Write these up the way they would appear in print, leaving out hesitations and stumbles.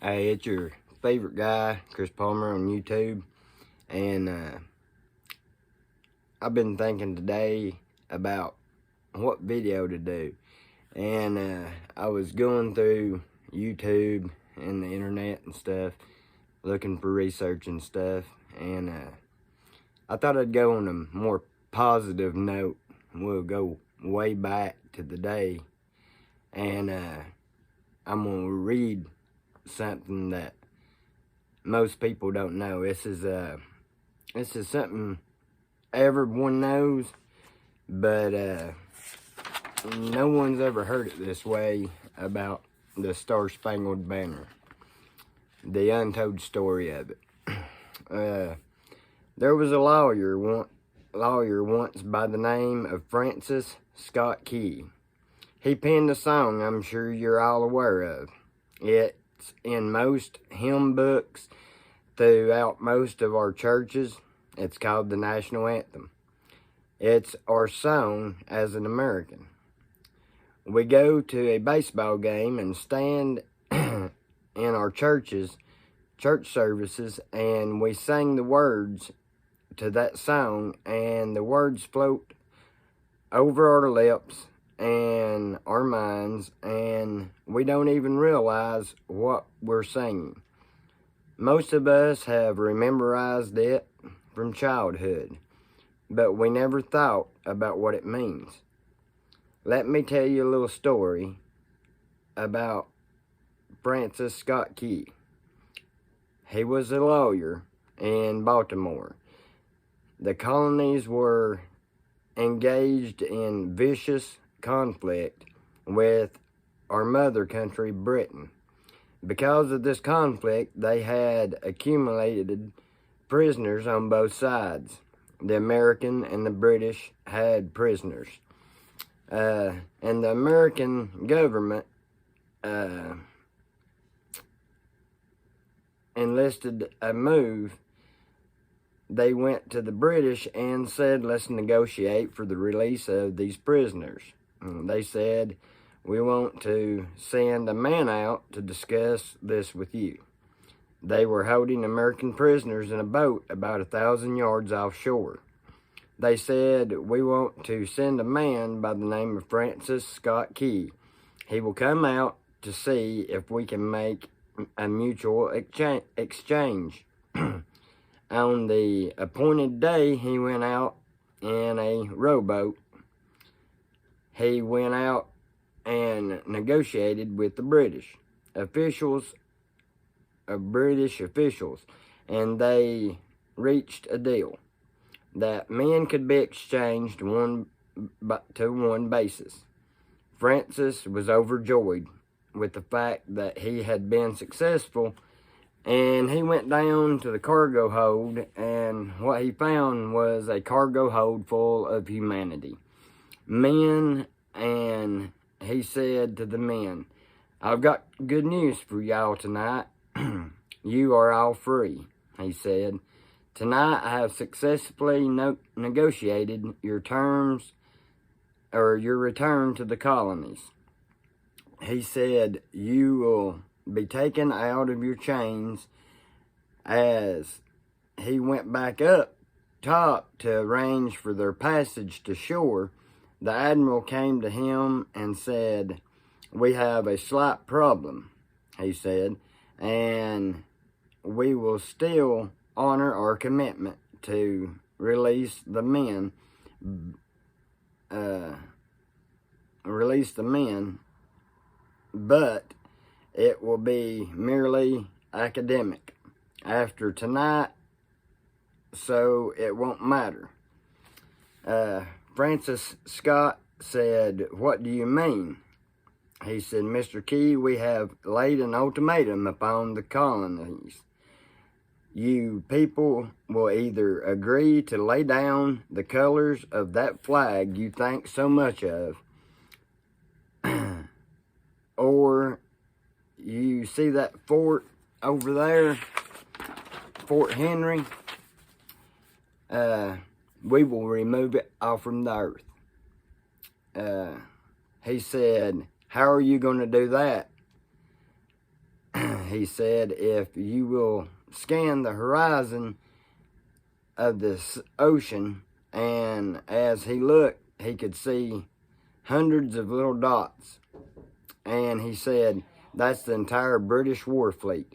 Hey, it's your favorite guy, Chris Palmer on YouTube, and I've been thinking today about what video to do, and I was going through YouTube and the internet and stuff, looking for research and stuff, and I thought I'd go on a more positive note. We'll go way back to the day, and I'm going to read something that most people don't know. This is something everyone knows, but no one's ever heard it this way about the Star Spangled Banner, the untold story of it. There was a lawyer once by the name of Francis Scott Key. He penned a song I'm sure you're all aware of. It's in most hymn books throughout most of our churches. It's called the national anthem. It's our song as an American. We go to a baseball game and stand in our church services, and we sing the words to that song, and the words float over our lips and our minds, and we don't even realize what we're singing. Most of us have memorized it from childhood, but we never thought about what it means. Let me tell you a little story about Francis Scott Key. He was a lawyer in Baltimore. The colonies were engaged in vicious conflict with our mother country, Britain. Because of this conflict, they had accumulated prisoners on both sides. The American and the British had prisoners. And the American government enlisted a move. They went to the British and said, let's negotiate for the release of these prisoners. They said, we want to send a man out to discuss this with you. They were holding American prisoners in a boat about 1,000 yards offshore. They said, we want to send a man by the name of Francis Scott Key. He will come out to see if we can make a mutual exchange. On the appointed day, he went out in a rowboat. He went out and negotiated with the British officials, and they reached a deal that men could be exchanged to one basis. Francis was overjoyed with the fact that he had been successful, and he went down to the cargo hold, and what he found was a cargo hold full of humanity. Men, and he said to the men, I've got good news for y'all tonight. You are all free, he said. Tonight I have successfully negotiated your terms, or your return to the colonies. He said, you will be taken out of your chains. As he went back up top to arrange for their passage to shore, the admiral came to him and said, we have a slight problem, he said, and we will still honor our commitment to release the men, but it will be merely academic after tonight, so it won't matter. Francis Scott said, what do you mean? He said, Mr. Key, we have laid an ultimatum upon the colonies. You people will either agree to lay down the colors of that flag you think so much of, or you see that fort over there, Fort Henry, we will remove it off from the earth. He said, how are you going to do that? he said, if you will scan the horizon of this ocean, and as he looked, he could see hundreds of little dots. And he said, that's the entire British war fleet.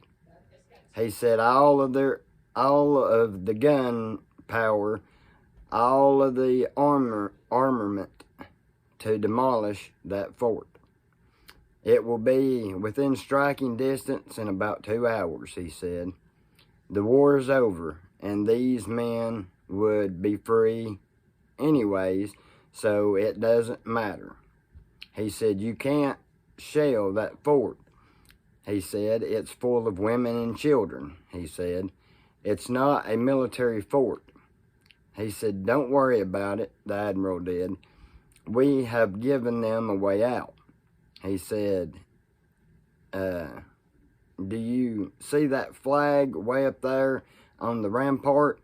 He said all of the gun power, all of the armament to demolish that fort. It will be within striking distance in about 2 hours, he said. The war is over, and these men would be free anyways, so it doesn't matter. He said, you can't shell that fort. He said, it's full of women and children. He said, it's not a military fort. He said, don't worry about it, the Admiral did. We have given them a way out. He said, do you see that flag way up there on the rampart?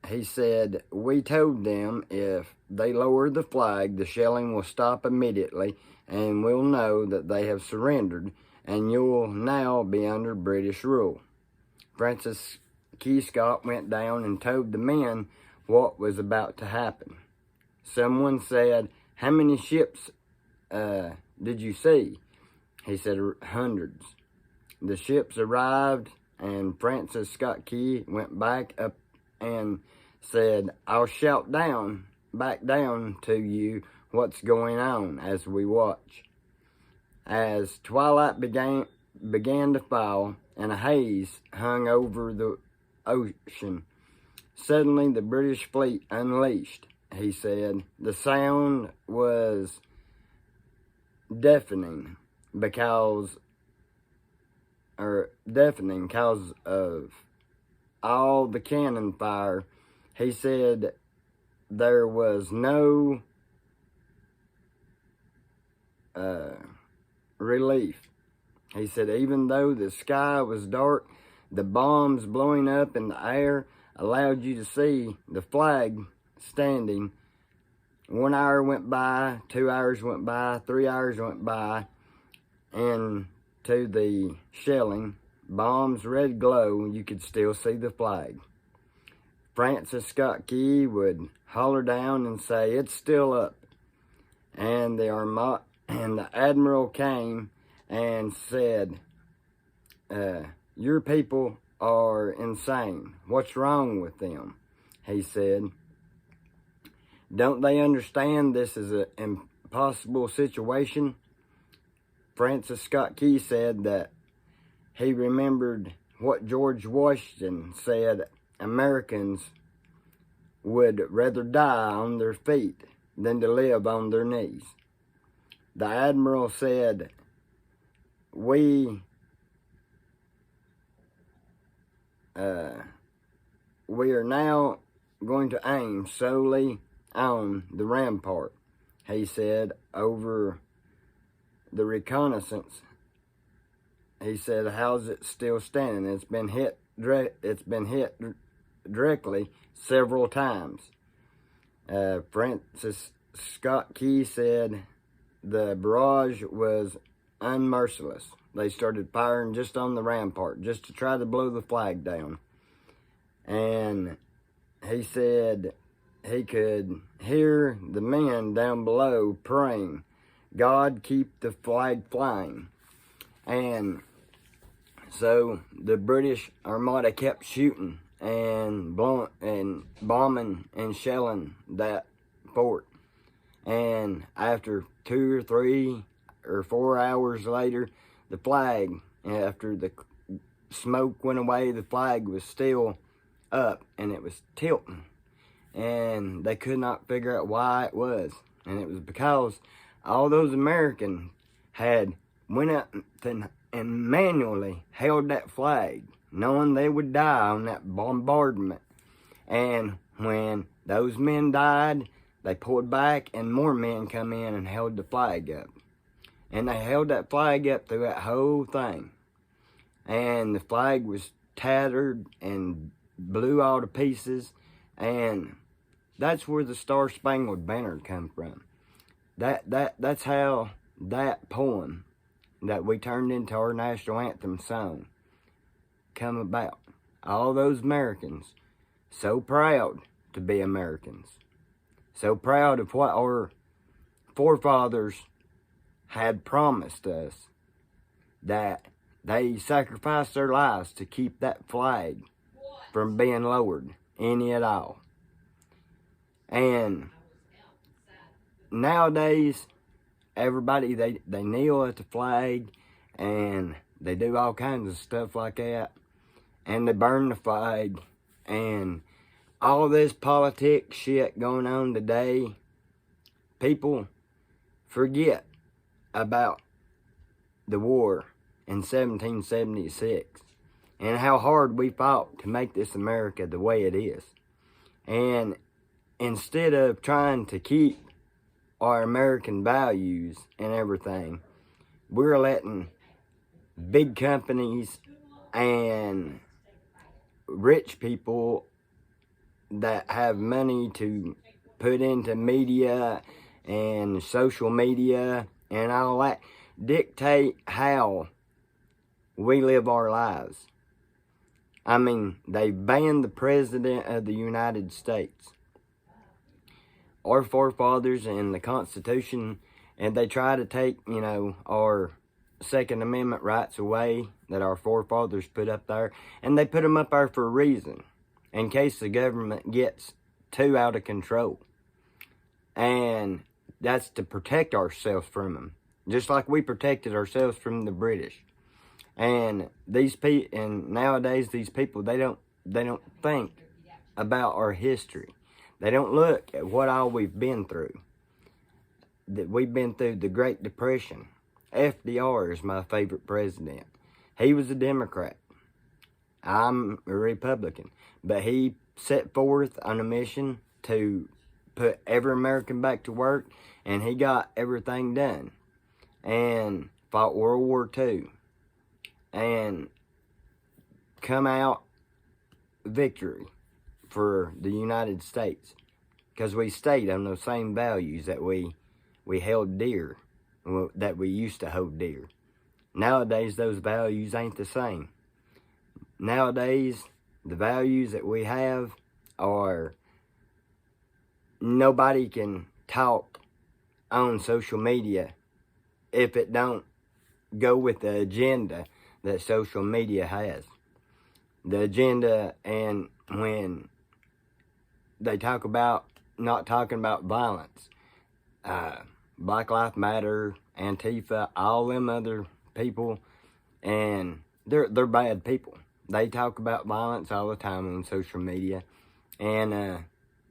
He said, we told them if they lower the flag, the shelling will stop immediately, and we'll know that they have surrendered, and you'll now be under British rule. Francis Key Scott went down and told the men what was about to happen. Someone said, how many ships did you see? He said, hundreds. The ships arrived, and Francis Scott Key went back up and said, I'll shout back down to you what's going on as we watch. As twilight began to fall and a haze hung over the ocean, suddenly the British fleet unleashed, he said. The sound was deafening because of all the cannon fire. He said there was no relief. He said even though the sky was dark, the bombs blowing up in the air allowed you to see the flag standing. 1 hour went by, 2 hours went by, 3 hours went by, and to the shelling, bombs' red glow, you could still see the flag. Francis Scott Key would holler down and say, it's still up. And the Admiral came and said, your people are insane. What's wrong with them? He said, don't they understand this is an impossible situation? Francis Scott Key said that he remembered what George Washington said, Americans would rather die on their feet than to live on their knees. The Admiral said, we are now going to aim solely on the rampart, he said, over the reconnaissance. He said, how's it still standing? It's been hit directly several times. Francis Scott Key said the barrage was unmerciless. They started firing just on the rampart, just to try to blow the flag down. And he said he could hear the men down below praying, God, keep the flag flying. And so the British Armada kept shooting and blowing and bombing and shelling that fort. And after 2 or 3 or 4 hours later, the flag, after the smoke went away, the flag was still up and it was tilting. And they could not figure out why it was. And it was because all those Americans had went up and manually held that flag, knowing they would die on that bombardment. And when those men died, they pulled back and more men come in and held the flag up. And they held that flag up through that whole thing. And the flag was tattered and blew all to pieces. And that's where the Star Spangled Banner come from. That's how that poem that we turned into our national anthem song come about. All those Americans, so proud to be Americans, so proud of what our forefathers had promised us, that they sacrificed their lives to keep that flag from being lowered any at all. And nowadays, everybody, they kneel at the flag and they do all kinds of stuff like that. And they burn the flag. And all this politics shit going on today, people forget about the war in 1776 and how hard we fought to make this America the way it is. And instead of trying to keep our American values and everything, we're letting big companies and rich people that have money to put into media and social media and all that dictate how we live our lives. I mean, they banned the President of the United States, our forefathers and the Constitution, and they try to take, our Second Amendment rights away that our forefathers put up there, and they put them up there for a reason, in case the government gets too out of control. And that's to protect ourselves from them, just like we protected ourselves from the British. And nowadays these people, they don't think about our history. They don't look at what all we've been through. That we've been through the Great Depression. FDR is my favorite president. He was a Democrat. I'm a Republican. But he set forth on a mission to put every American back to work, and he got everything done. And fought World War II. And come out victory for the United States, because we stayed on those same values that we held dear, that we used to hold dear. Nowadays, those values ain't the same. Nowadays, the values that we have are nobody can talk on social media if it don't go with the agenda that social media has. The agenda, and when they talk about not talking about violence, Black Lives Matter, Antifa, all them other people, and they're bad people. They talk about violence all the time on social media, and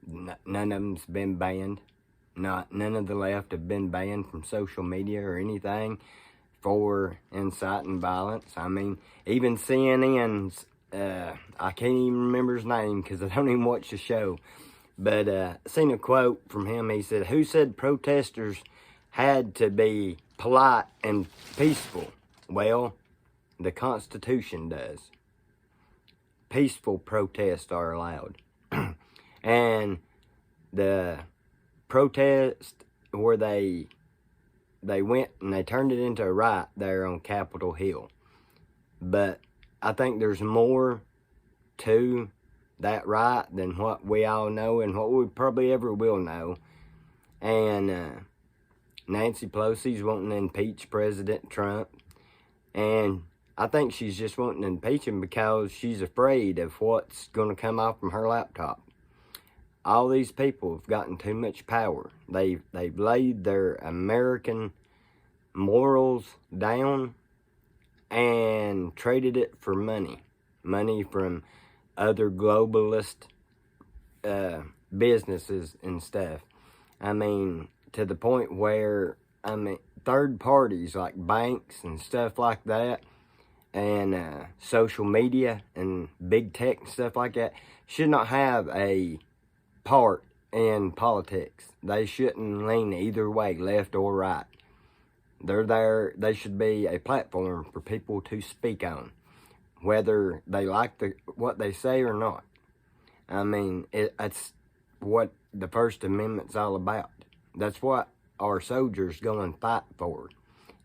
none of them's been banned. None of the left have been banned from social media or anything for inciting violence. I mean, even CNN's, I can't even remember his name because I don't even watch the show, but I seen a quote from him. He said, "Who said protesters had to be polite and peaceful?" Well, the Constitution does. Peaceful protests are allowed. And the protest where they went and they turned it into a riot there on Capitol Hill. But I think there's more to that riot than what we all know and what we probably ever will know. And Nancy Pelosi's wanting to impeach President Trump. And I think she's just wanting to impeach him because she's afraid of what's going to come off from her laptop. All these people have gotten too much power. They've laid their American morals down and traded it for money. Money from other globalist businesses and stuff. I mean, to the point where, third parties like banks and stuff like that, and social media and big tech and stuff like that should not have a part in politics. They shouldn't lean either way, left or right. They're there. They should be a platform for people to speak on, whether they like what they say or not. I mean, it's what the First Amendment's all about. That's what our soldiers go and fight for,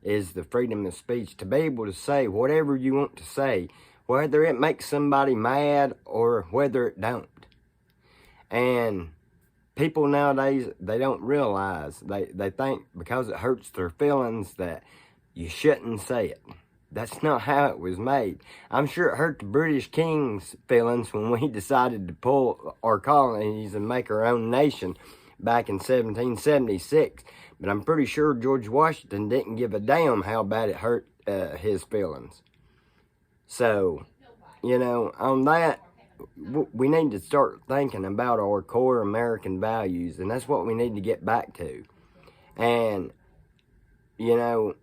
is the freedom of speech, to be able to say whatever you want to say, whether it makes somebody mad or whether it don't. And people nowadays, they don't realize, they think because it hurts their feelings that you shouldn't say it. That's not how it was made. I'm sure it hurt the British King's feelings when we decided to pull our colonies and make our own nation back in 1776. But I'm pretty sure George Washington didn't give a damn how bad it hurt his feelings. So, you know, on that, we need to start thinking about our core American values, and that's what we need to get back to. And, you know,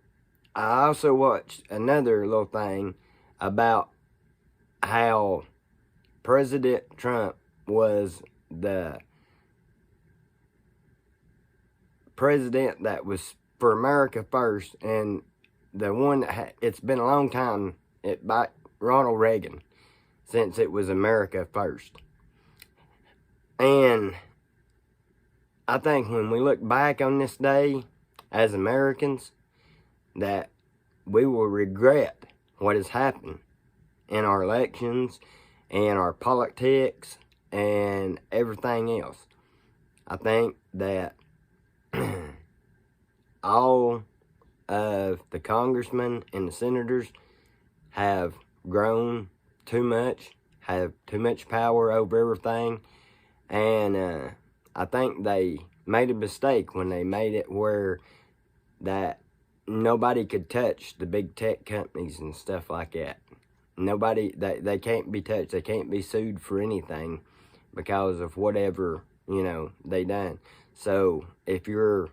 I also watched another little thing about how President Trump was the president that was for America first, and the one that it's been a long time by Ronald Reagan, since it was America first. And I think when we look back on this day as Americans, that we will regret what has happened in our elections and our politics and everything else. I think that all of the congressmen and the senators have grown too much, have too much power over everything, and I think they made a mistake when they made it where that nobody could touch the big tech companies and stuff like that. Nobody, they can't be touched. They can't be sued for anything because of whatever, you know, they done. So if you're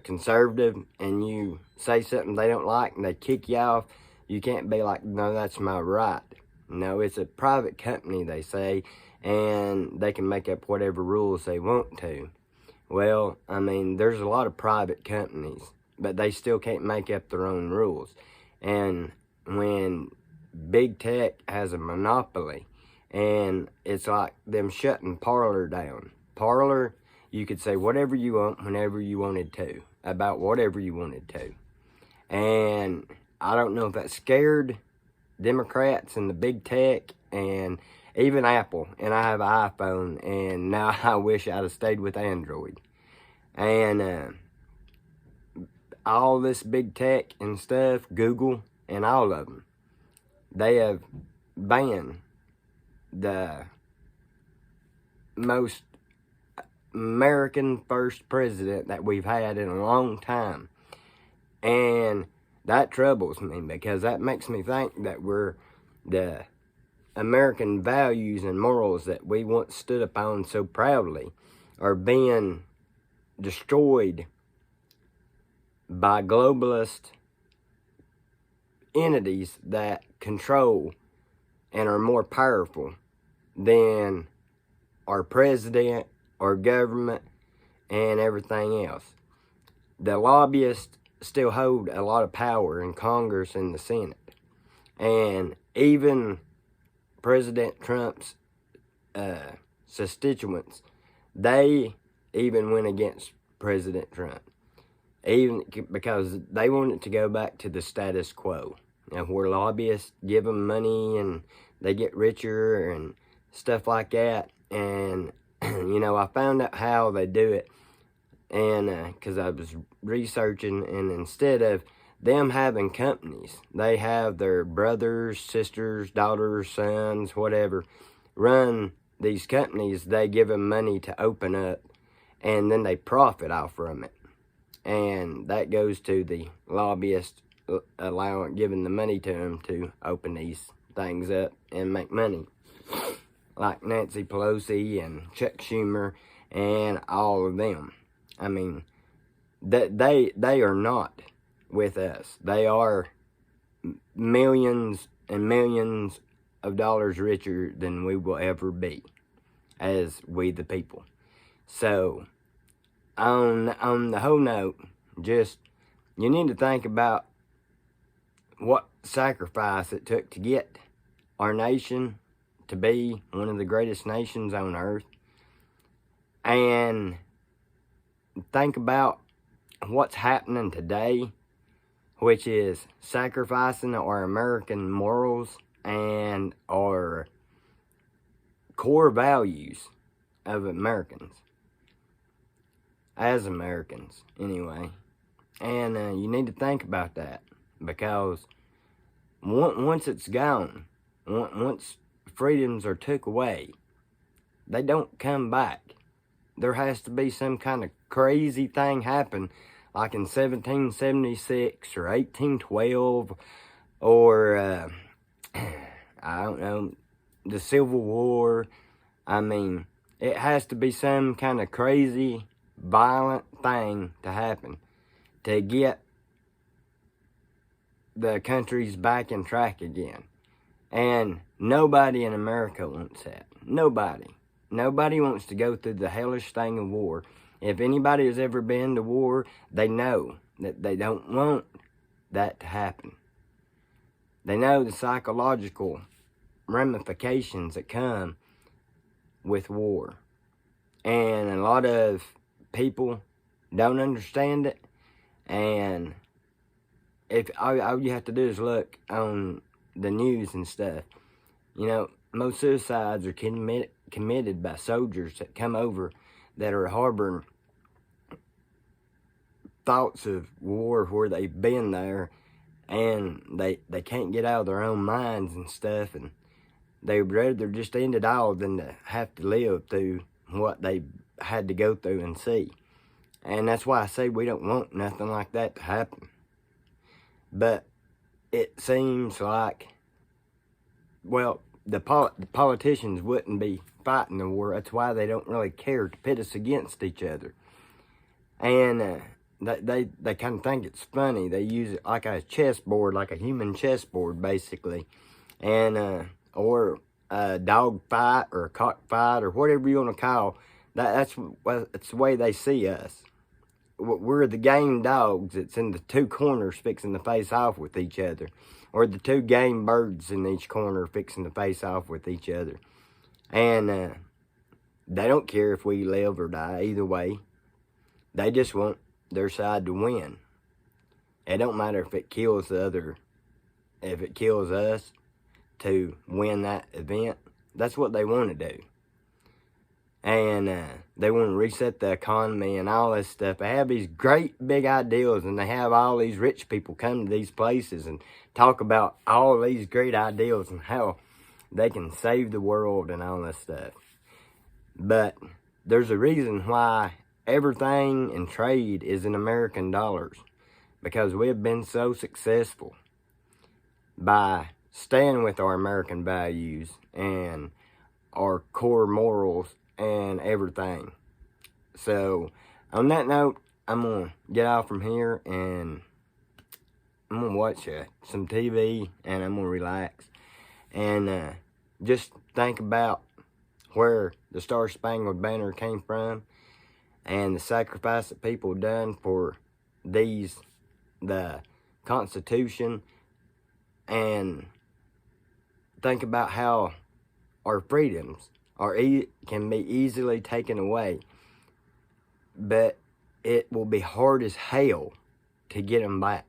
conservative and you say something they don't like and they kick you off, you can't be like, no, that's my right. No, it's a private company, they say, and they can make up whatever rules they want to. Well, I mean, there's a lot of private companies, but they still can't make up their own rules. And when big tech has a monopoly, and it's like them shutting Parler down. Parler, you could say whatever you want, whenever you wanted to, about whatever you wanted to. And I don't know if that scared Democrats and the big tech and even Apple. And I have an iPhone, and now I wish I'd have stayed with Android. And all this big tech and stuff, Google and all of them, they have banned the most American first president that we've had in a long time. And that troubles me, because that makes me think that we're the American values and morals that we once stood upon so proudly are being destroyed by globalist entities that control and are more powerful than our president, our government, and everything else. The lobbyists still hold a lot of power in Congress and the Senate. And even President Trump's constituents, they even went against President Trump, even because they wanted to go back to the status quo. Now, where lobbyists give them money and they get richer and stuff like that. And, you know, I found out how they do it, and because I was researching, and instead of them having companies, they have their brothers, sisters, daughters, sons, whatever, run these companies. They give them money to open up, and then they profit off from it. And that goes to the lobbyist, giving the money to them to open these things up and make money. Like Nancy Pelosi and Chuck Schumer and all of them. I mean, they are not with us. They are millions and millions of dollars richer than we will ever be as we the people. So, on the whole note, just, you need to think about what sacrifice it took to get our nation to be one of the greatest nations on earth. And think about what's happening today, which is sacrificing our American morals and our core values of Americans, as Americans anyway. And you need to think about that, because once it's gone, once freedoms are took away, they don't come back. There has to be some kind of crazy thing happen, like in 1776 or 1812, or I don't know, the Civil War. I mean, it has to be some kind of crazy, violent thing to happen to get the country's back in track again. And nobody in America wants that. Nobody. Nobody wants to go through the hellish thing of war. If anybody has ever been to war, they know that they don't want that to happen. They know the psychological ramifications that come with war. And a lot of people don't understand it. And if all you have to do is look on the news and stuff, you know, most suicides are committed by soldiers that come over that are harboring thoughts of war where they've been there, and they can't get out of their own minds and stuff, and they would rather just end it all than to have to live through what they had to go through and see. And that's why I say we don't want nothing like that to happen. But it seems like, well, the politicians wouldn't be fighting the war. That's why they don't really care to pit us against each other. And they kind of think it's funny. They use it like a chessboard, like a human chessboard, basically. And or a dog fight or a cock fight or whatever you want to call. That's the way they see us. We're the game dogs that's in the two corners fixing to face off with each other. Or the two game birds in each corner fixing to face off with each other. And they don't care if we live or die either way. They just want their side to win. It don't matter if it kills if it kills us to win that event. That's what they want to do. And they want to reset the economy and all this stuff. They have these great big ideals, and they have all these rich people come to these places and talk about all these great ideals and how they can save the world and all this stuff. But there's a reason why everything in trade is in American dollars, because we have been so successful by staying with our American values and our core morals and everything. So, on that note, I'm going to get off from here, and I'm going to watch some TV, and I'm going to relax. And just think about where the Star Spangled Banner came from, and the sacrifice that people done for the Constitution, and think about how our freedoms can be easily taken away, but it will be hard as hell to get them back.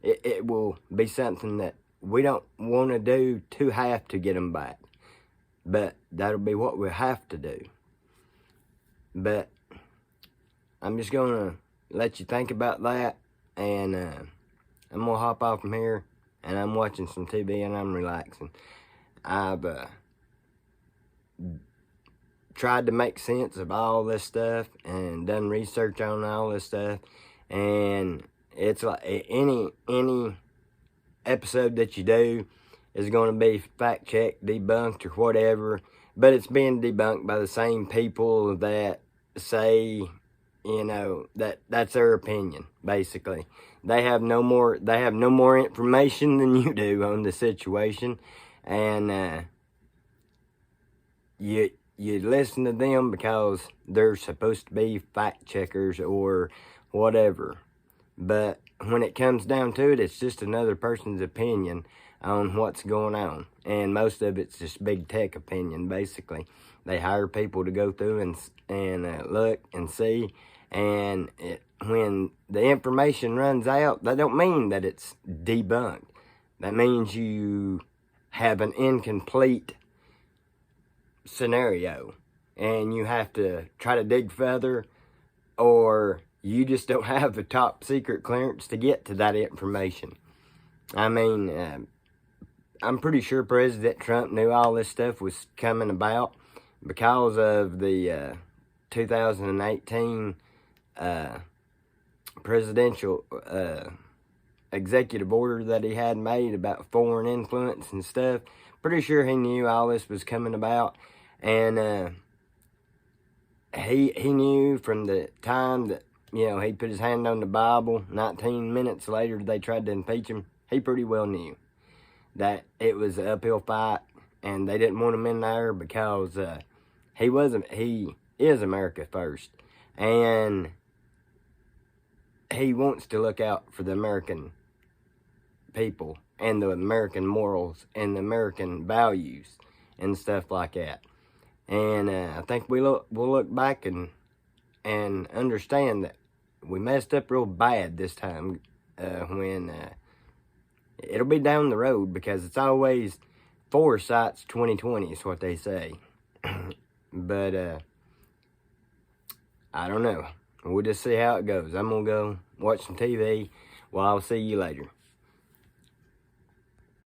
It will be something that we don't want to do to have to get them back, but that'll be what we have to do. But I'm just going to let you think about that, and I'm going to hop off from here, and I'm watching some TV, and I'm relaxing. I've tried to make sense of all this stuff and done research on all this stuff, and it's like any episode that you do is going to be fact checked, debunked, or whatever, but it's being debunked by the same people that say, you know, that's their opinion. Basically, they have no more information than you do on the situation, and you listen to them because they're supposed to be fact checkers or whatever. But when it comes down to it, it's just another person's opinion on what's going on. And most of it's just big tech opinion, basically. They hire people to go through and look and see And when the information runs out, that don't mean that it's debunked. That means you have an incomplete scenario, and you have to try to dig further, or you just don't have the top secret clearance to get to that information. I mean, I'm pretty sure President Trump knew all this stuff was coming about because of the 2018 presidential executive order that he had made about foreign influence and stuff. Pretty sure he knew all this was coming about, and he knew from the time that, you know, he put his hand on the Bible. 19 minutes later, they tried to impeach him. He pretty well knew that it was an uphill fight, and they didn't want him in there because he is America first, and he wants to look out for the American people and the American morals and the American values and stuff like that. And I think we'll look back and understand that we messed up real bad this time, when it'll be down the road, because it's always foresight's 2020 is what they say. But I don't know. We'll just see how it goes. I'm going to go watch some TV. Well, I'll see you later.